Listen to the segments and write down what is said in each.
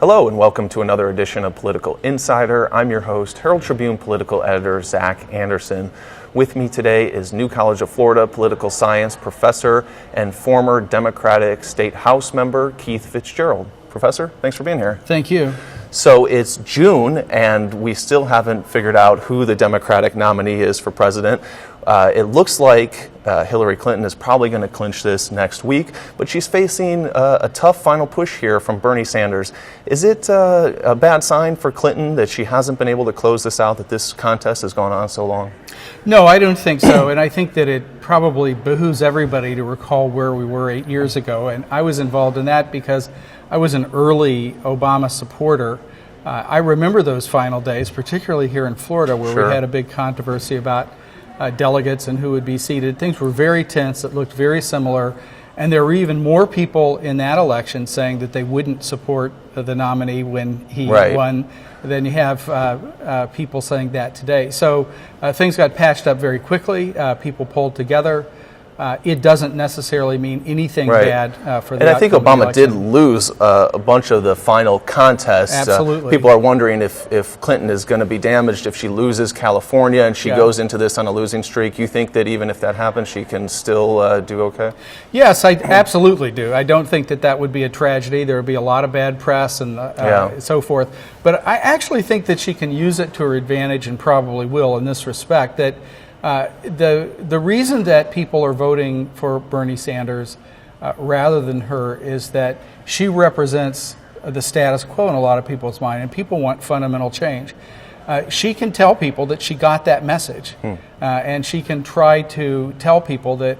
Hello and welcome to another edition of Political Insider. I'm your host, Herald-Tribune political editor Zac Anderson. With me today is New College of Florida political science professor and former Democratic State House member Keith Fitzgerald. Professor, thanks for being here. Thank you. So it's June and we still haven't figured out who the Democratic nominee is for president. It looks like Hillary Clinton is probably going to clinch this next week, but she's facing a tough final push here from Bernie Sanders. Is it a bad sign for Clinton that she hasn't been able to close this out, that this contest has gone on so long? No, I don't think so, and I think that it probably behooves everybody to recall where we were 8 years ago, and I was involved in that because I was an early Obama supporter. I remember those final days, particularly here in Florida, where we had a big controversy about delegates and who would be seated. Things were very tense. It looked very similar. And there were even more people in that election saying that they wouldn't support the nominee when he won than you have people saying that today. So things got patched up very quickly. People pulled together. It doesn't necessarily mean anything bad for the And I think Obama did lose a bunch of the final contests. Absolutely. People are wondering if Clinton is going to be damaged if she loses California and she goes into this on a losing streak. You think that even if that happens, she can still do okay? Yes, I absolutely do. I don't think that that would be a tragedy. There would be a lot of bad press and so forth. But I actually think that she can use it to her advantage and probably will in this respect, that the reason that people are voting for Bernie Sanders rather than her is that she represents the status quo in a lot of people's mind, and people want fundamental change. She can tell people that she got that message, and she can try to tell people that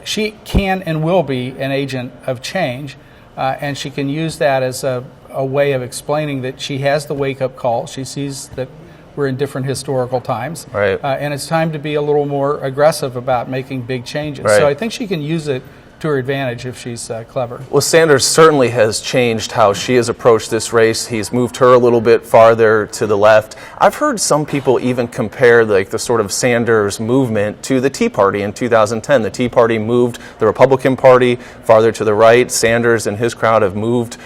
she can and will be an agent of change, and she can use that as a way of explaining that she has the wake-up call. She sees that we're in different historical times, and it's time to be a little more aggressive about making big changes. So I think she can use it to her advantage if she's clever. Well, Sanders certainly has changed how she has approached this race. He's moved her a little bit farther to the left. I've heard some people even compare the sort of Sanders movement to the Tea Party in 2010. The Tea Party moved the Republican Party farther to the right. Sanders and his crowd have moved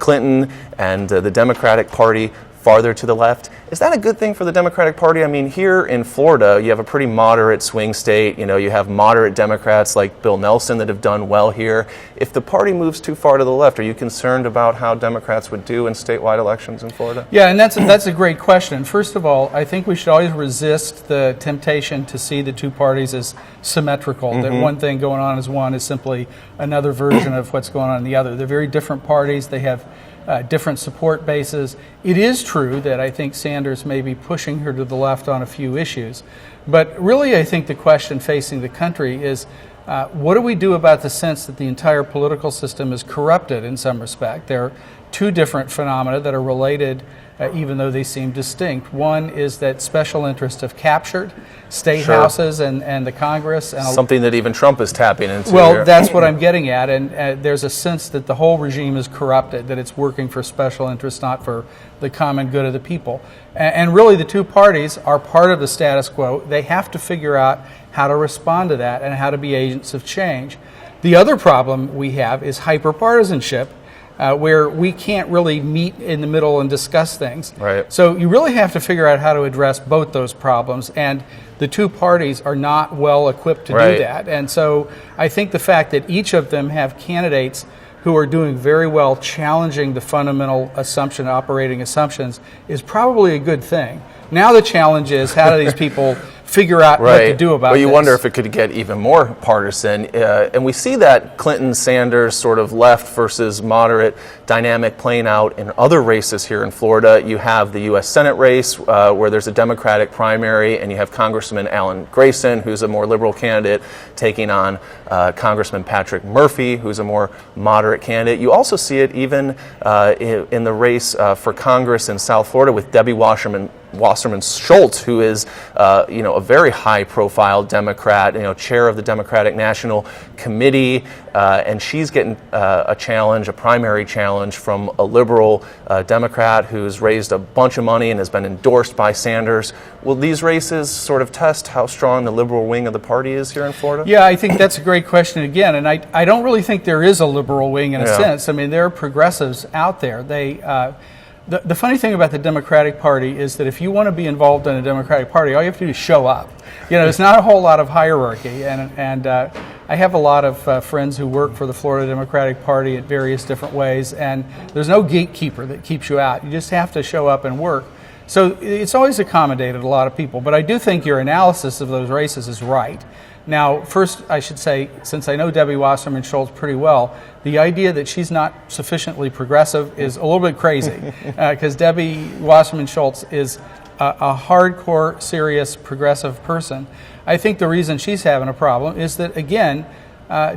Clinton and the Democratic Party farther to the left. Is that a good thing for the Democratic Party? I mean, here in Florida, you have a pretty moderate swing state. You know, you have moderate Democrats like Bill Nelson that have done well here. If the party moves too far to the left, are you concerned about how Democrats would do in statewide elections in Florida? Yeah, and that's a great question. First of all, I think we should always resist the temptation to see the two parties as symmetrical, that one thing going on as one is simply another version of what's going on in the other. They're very different parties. They have different support bases. It is true that I think Sanders may be pushing her to the left on a few issues, but really I think the question facing the country is what do we do about the sense that the entire political system is corrupted in some respect? There are two different phenomena that are related even though they seem distinct. One is that special interests have captured state houses and the Congress. And something that even Trump is tapping into. Well, that's what I'm getting at, and there's a sense that the whole regime is corrupted, that it's working for special interests, not for the common good of the people. And really the two parties are part of the status quo. They have to figure out how to respond to that and how to be agents of change. The other problem we have is hyperpartisanship, where we can't really meet in the middle and discuss things. So you really have to figure out how to address both those problems, and the two parties are not well equipped to do that. And so I think the fact that each of them have candidates who are doing very well challenging the fundamental operating assumptions is probably a good thing. Now the challenge is, how do these people figure out what to do about it? Well, you wonder if it could get even more partisan. And we see that Clinton-Sanders sort of left versus moderate dynamic playing out in other races here in Florida. You have the U.S. Senate race where there's a Democratic primary, and you have Congressman Alan Grayson, who's a more liberal candidate, taking on Congressman Patrick Murphy, who's a more moderate candidate. You also see it even in the race for Congress in South Florida with Debbie Wasserman Wasserman Schultz, who is, a very high-profile Democrat, chair of the Democratic National Committee, and she's getting a primary challenge from a liberal Democrat who's raised a bunch of money and has been endorsed by Sanders. Will these races sort of test how strong the liberal wing of the party is here in Florida? Yeah, I think that's a great question again, and I don't really think there is a liberal wing in a sense. I mean, there are progressives out there. The funny thing about the Democratic Party is that if you want to be involved in a Democratic Party, all you have to do is show up. There's not a whole lot of hierarchy, and I have a lot of friends who work for the Florida Democratic Party at various different ways, and there's no gatekeeper that keeps you out. You just have to show up and work. So it's always accommodated a lot of people, but I do think your analysis of those races is right. Now, first, I should say, since I know Debbie Wasserman Schultz pretty well, the idea that she's not sufficiently progressive is a little bit crazy, because Debbie Wasserman Schultz is a hardcore, serious, progressive person. I think the reason she's having a problem is that, again,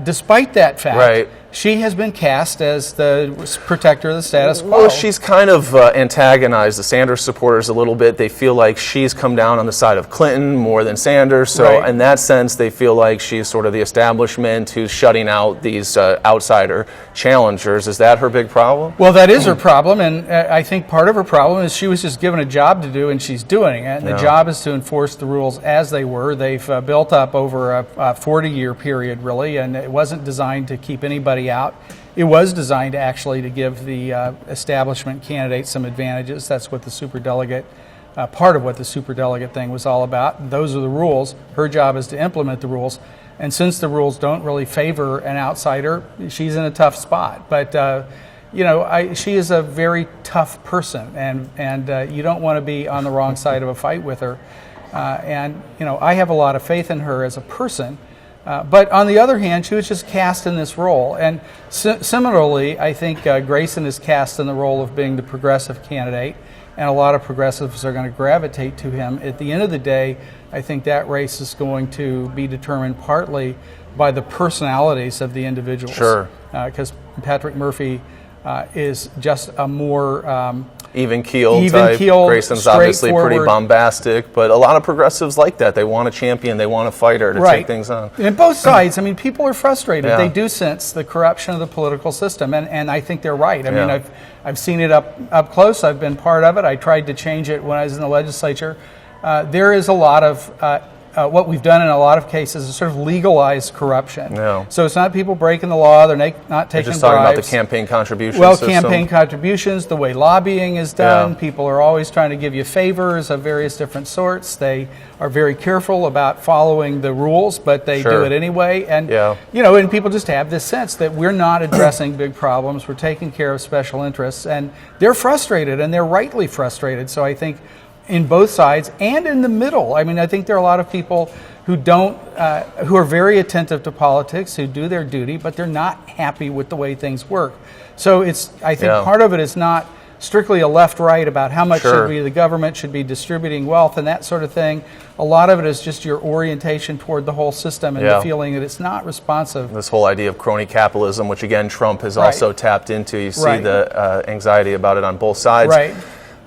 despite that fact, she has been cast as the protector of the status quo. Well, she's kind of antagonized the Sanders supporters a little bit. They feel like she's come down on the side of Clinton more than Sanders. So in that sense, they feel like she's sort of the establishment who's shutting out these outsider challengers. Is that her big problem? Well, that is her problem, and I think part of her problem is she was just given a job to do, and she's doing it. And the job is to enforce the rules as they were. They've built up over a 40-year period, really, and it wasn't designed to keep anybody out. It was designed actually to give the establishment candidates some advantages. That's what the superdelegate, part of what the superdelegate thing was all about. Those are the rules. Her job is to implement the rules. And since the rules don't really favor an outsider, she's in a tough spot. But she is a very tough person, and you don't want to be on the wrong side of a fight with her. I have a lot of faith in her as a person. But on the other hand, she was just cast in this role. And similarly, I think Grayson is cast in the role of being the progressive candidate, and a lot of progressives are going to gravitate to him. At the end of the day, I think that race is going to be determined partly by the personalities of the individuals. Sure. Because Patrick Murphy is just a more even-keeled type. Grayson's obviously pretty bombastic, but a lot of progressives like that. They want a champion, they want a fighter to take things on. And both sides, I mean, people are frustrated. They do sense the corruption of the political system, and I think they're right. I mean, I've seen it up close. I've been part of it. I tried to change it when I was in the legislature. There is a lot of what we've done in a lot of cases is sort of legalized corruption. So it's not people breaking the law, they're not taking just bribes. Talking about the campaign contributions system. Campaign contributions, the way lobbying is done. People are always trying to give you favors of various different sorts. They are very careful about following the rules, but they do it anyway. And and people just have this sense that we're not addressing big problems, we're taking care of special interests, and they're frustrated, and they're rightly frustrated. So I think in both sides and in the middle. I mean, I think there are a lot of people who who are very attentive to politics, who do their duty, but they're not happy with the way things work. So I think part of it is not strictly a left-right about how much the government should be distributing wealth and that sort of thing. A lot of it is just your orientation toward the whole system and the feeling that it's not responsive. This whole idea of crony capitalism, which again Trump has also tapped into. You see the anxiety about it on both sides.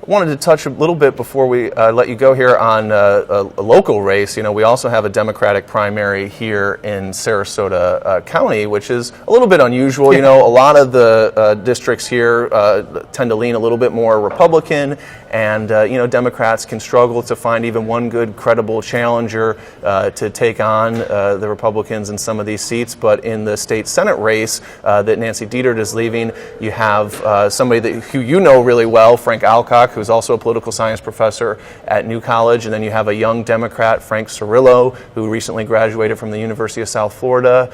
I wanted to touch a little bit before we let you go here on a local race. We also have a Democratic primary here in Sarasota County, which is a little bit unusual. A lot of the districts here tend to lean a little bit more Republican, and Democrats can struggle to find even one good, credible challenger to take on the Republicans in some of these seats. But in the state Senate race that Nancy Dietert is leaving, you have somebody who you know really well, Frank Alcock, who's also a political science professor at New College, and then you have a young Democrat, Frank Cirillo, who recently graduated from the University of South Florida.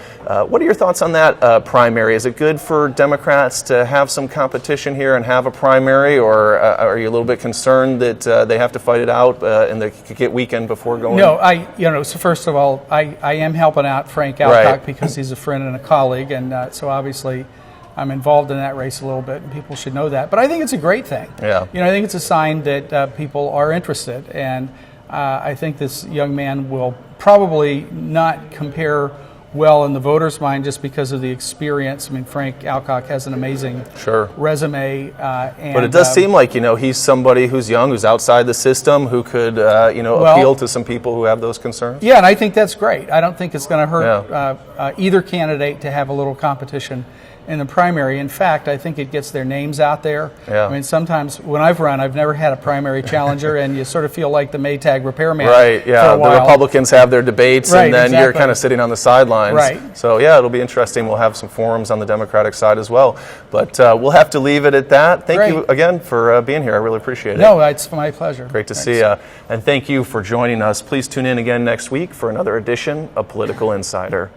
What are your thoughts on that primary? Is it good for Democrats to have some competition here and have a primary, or are you a little bit concerned that they have to fight it out in the weekend before going? No, so first of all, I am helping out Frank Alcock because he's a friend and a colleague, and so obviously I'm involved in that race a little bit, and people should know that. But I think it's a great thing. I think it's a sign that people are interested, and I think this young man will probably not compare well in the voters' mind just because of the experience. I mean, Frank Alcock has an amazing resume. But it does seem like, he's somebody who's young, who's outside the system, who could, appeal to some people who have those concerns. Yeah, and I think that's great. I don't think it's going to hurt either candidate to have a little competition in the primary. In fact, I think it gets their names out there. Yeah. I mean, sometimes when I've run, I've never had a primary challenger, and you sort of feel like the Maytag repairman. Right, yeah. For a while. The Republicans have their debates, right, and then exactly. you're kind of sitting on the sidelines. Right. So, yeah, it'll be interesting. We'll have some forums on the Democratic side as well. But we'll have to leave it at that. Thank you again for being here. I really appreciate it. No, it's my pleasure. Great to see you. And thank you for joining us. Please tune in again next week for another edition of Political Insider.